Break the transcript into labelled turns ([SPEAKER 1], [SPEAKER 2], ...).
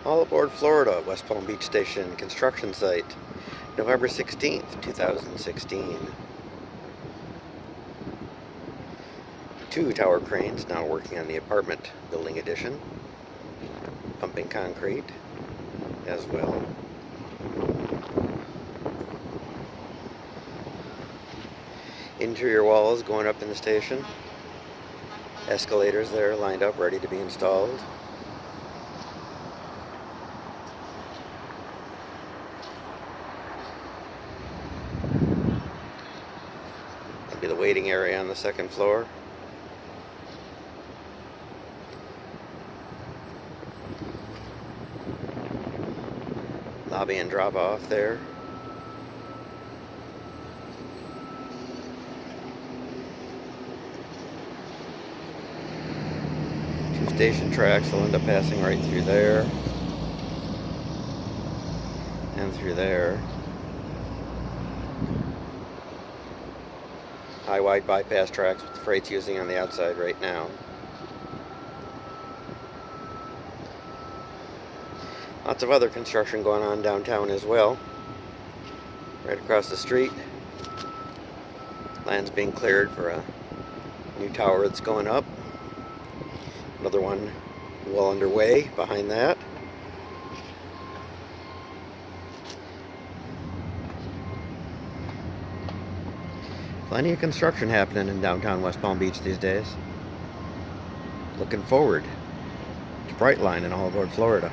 [SPEAKER 1] All aboard Florida, West Palm Beach Station construction site, November 16th, 2016. 2 tower cranes now working on the apartment building addition, pumping concrete as well. Interior walls going up in the station. Escalators there lined up, ready to be installed. That'll be the waiting area on the second floor. Lobby and drop off there. Two station tracks will end up passing right through there and through there. High-wide bypass tracks with the freight's using on the outside right now. Lots of other construction going on downtown as well. Right across the street, land's being cleared for a new tower that's going up. Another one well underway behind that. Plenty of construction happening in downtown West Palm Beach these days. Looking forward to Brightline and all aboard Florida.